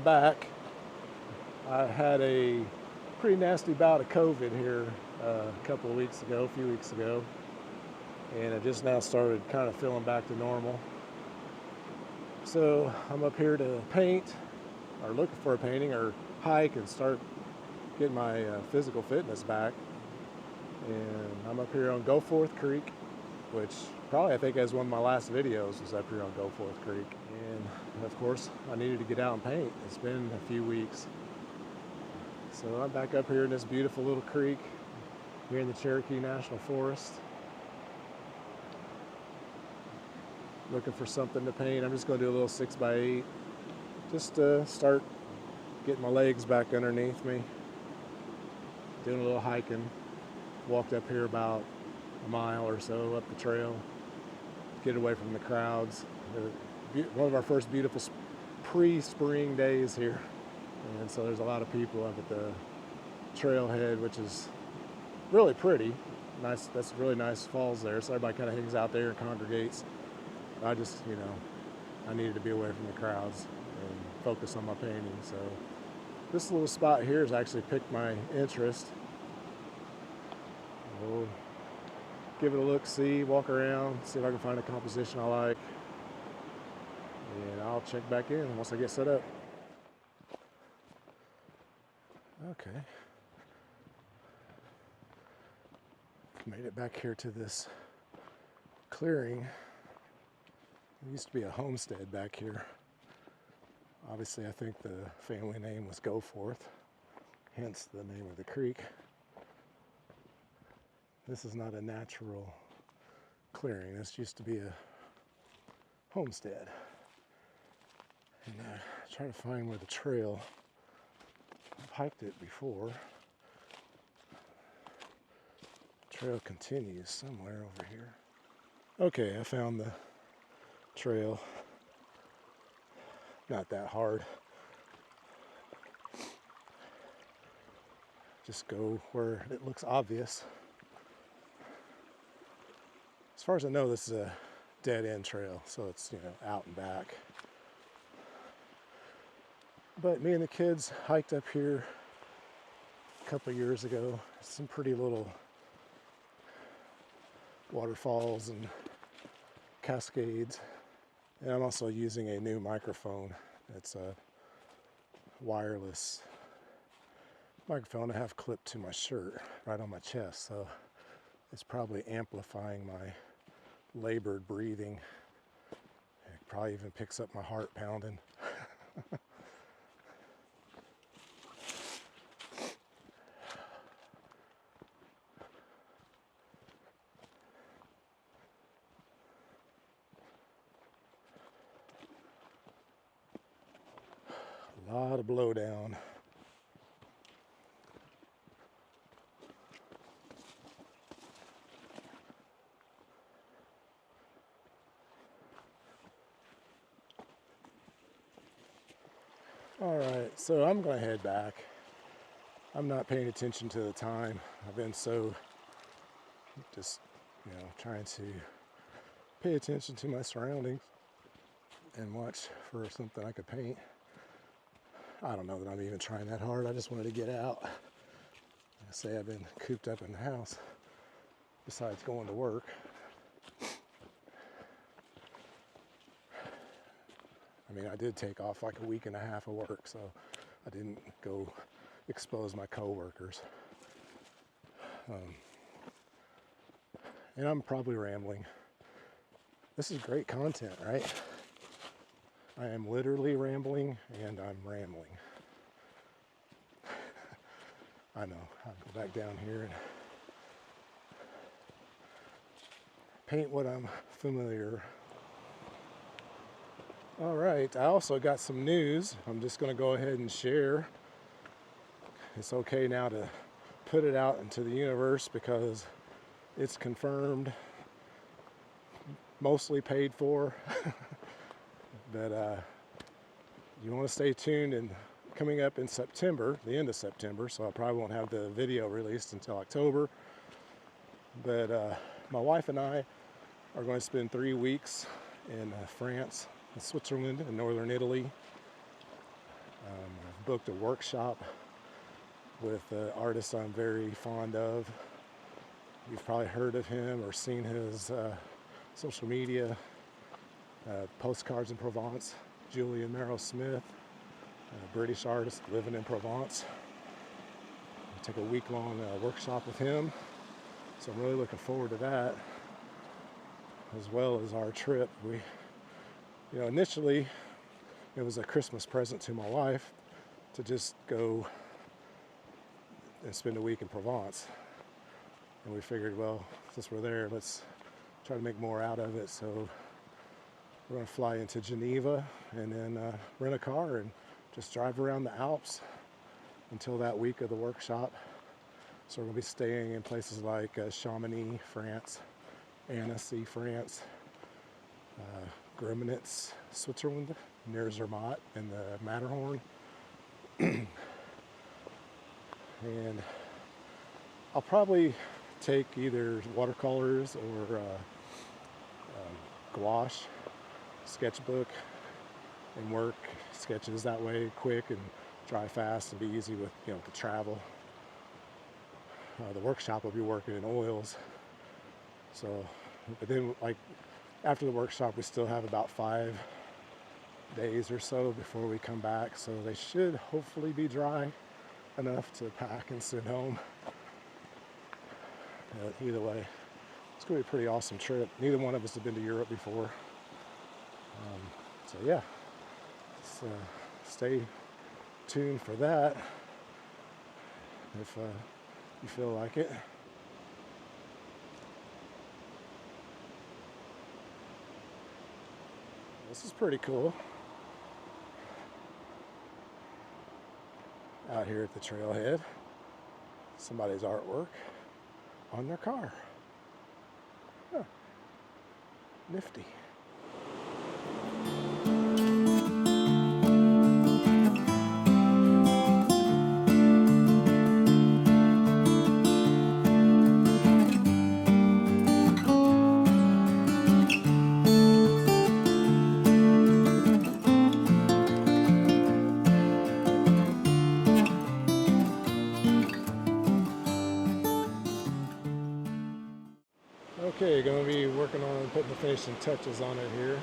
back. I had a pretty nasty bout of COVID here a couple of weeks ago, a few weeks ago, and I just now started kind of feeling back to normal. So I'm up here to paint, or looking for a painting, or hike and start getting my physical fitness back. And I'm up here on Goforth Creek, which probably I think as one of my last videos was up here on Goforth Creek. And of course I needed to get out and paint. It's been a few weeks. So I'm back up here in this beautiful little creek here in the Cherokee National Forest. Looking for something to paint. I'm just going to do a little 6x8 just to start getting my legs back underneath me. Doing a little hiking. Walked up here about a mile or so up the trail. Get away from the crowds. One of our first beautiful pre-spring days here. And so there's a lot of people up at the trailhead, which is really pretty. Nice. That's really nice falls there. So everybody kind of hangs out there and congregates. I just, I needed to be away from the crowds and focus on my painting. So this little spot here has actually piqued my interest. We'll give it a look, see, walk around, see if I can find a composition I like. And I'll check back in once I get set up. Okay. Made it back here to this clearing. There used to be a homestead back here. Obviously, I think the family name was Goforth, hence the name of the creek. This is not a natural clearing. This used to be a homestead. And I try to find where the trail, I've hiked it before. The trail continues somewhere over here. Okay, I found the trail. Not that hard. Just go where it looks obvious. As far as I know, this is a dead-end trail, so it's, out and back. But me and the kids hiked up here a couple of years ago. Some pretty little waterfalls and cascades. And I'm also using a new microphone. It's a wireless microphone I have clipped to my shirt right on my chest, so it's probably amplifying my labored breathing. It probably even picks up my heart pounding. A lot of blowdown. All right, so I'm going to head back. I'm not paying attention to the time. I've been so just, trying to pay attention to my surroundings and watch for something I could paint. I don't know that I'm even trying that hard. I just wanted to get out. Like I say, I've been cooped up in the house besides going to work. I did take off like a week and a half of work, so I didn't go expose my coworkers. And I'm probably rambling. This is great content, right? I am literally rambling and I'm rambling. I know. I'll go back down here and paint what I'm familiar. All right, I also got some news. I'm just going to go ahead and share. It's okay now to put it out into the universe because it's confirmed, mostly paid for. But you want to stay tuned, and coming up in September, the end of September, so I probably won't have the video released until October. But my wife and I are going to spend 3 weeks in France, Switzerland, and northern Italy. booked a workshop with an artist I'm very fond of. You've probably heard of him or seen his social media, Postcards in Provence, Julian Merrill Smith, a British artist living in Provence. I took a week-long workshop with him, so I'm really looking forward to that, as well as our trip. Initially, it was a Christmas present to my wife to just go and spend a week in Provence. And we figured, well, since we're there, let's try to make more out of it. So we're going to fly into Geneva and then rent a car and just drive around the Alps until that week of the workshop. So we're going to be staying in places like Chamonix, France, Annecy, France, Grömitz, Switzerland, near Zermatt and the Matterhorn. And I'll probably take either watercolors or gouache, sketchbook, and work sketches that way, quick and dry fast and be easy with to travel. The workshop will be working in oils. So, but then after the workshop, we still have about 5 days or so before we come back. So they should hopefully be dry enough to pack and send home. Either way, it's going to be a pretty awesome trip. Neither one of us have been to Europe before. So yeah, stay tuned for that if you feel like it. This is pretty cool. Out here at the trailhead, somebody's artwork on their car. Huh. Nifty. Okay, going to be working on putting the finishing touches on it here.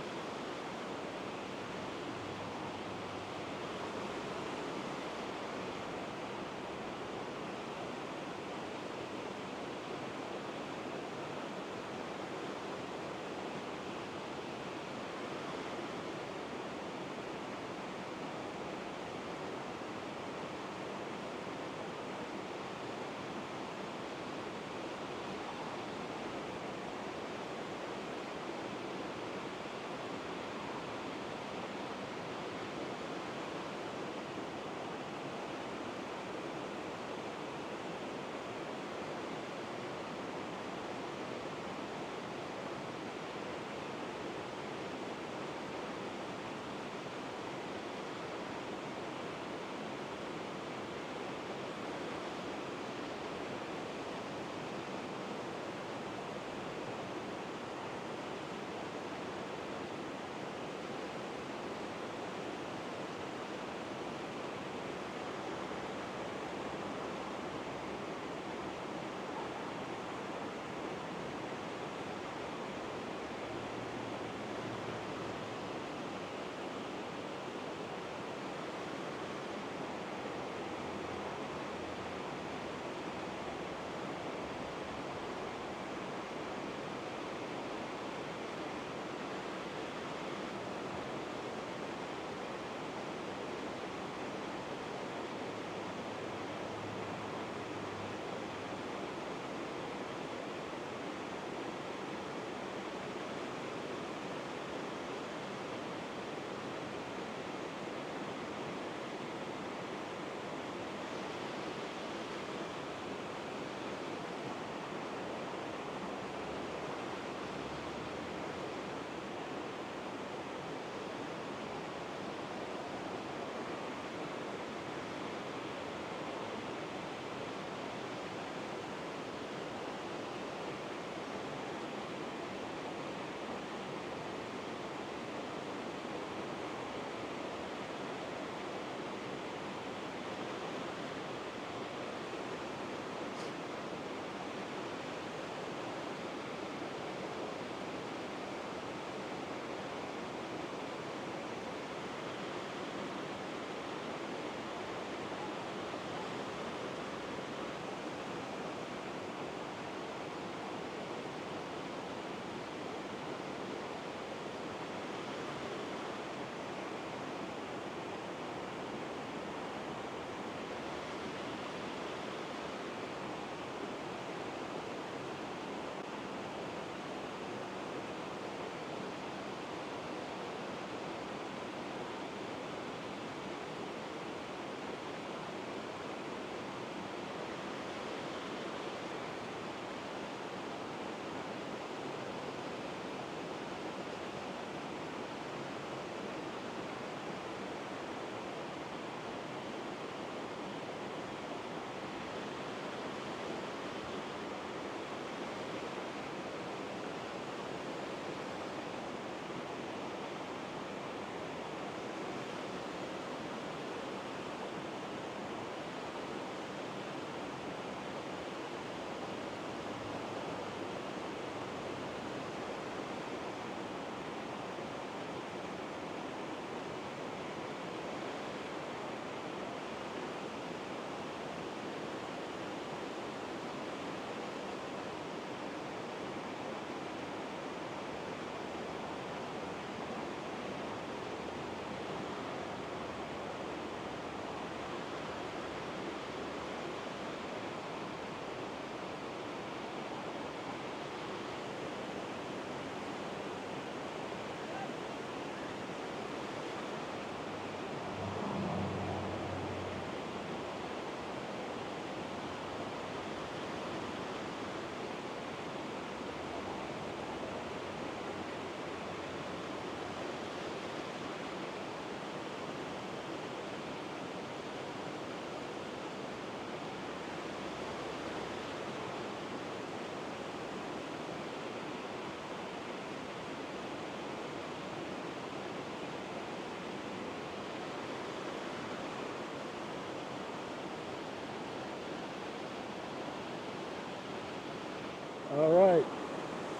All right,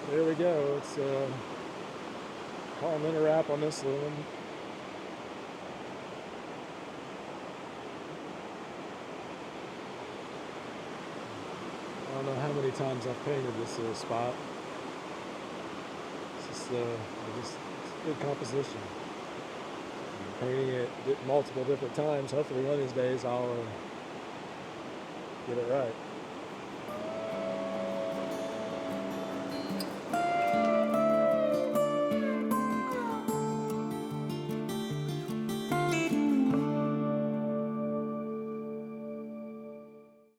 there we go. It's calling in a wrap on this one. I don't know how many times I've painted this little spot. It's just it's good composition. I'm painting it multiple different times. Hopefully one of these days I'll get it right.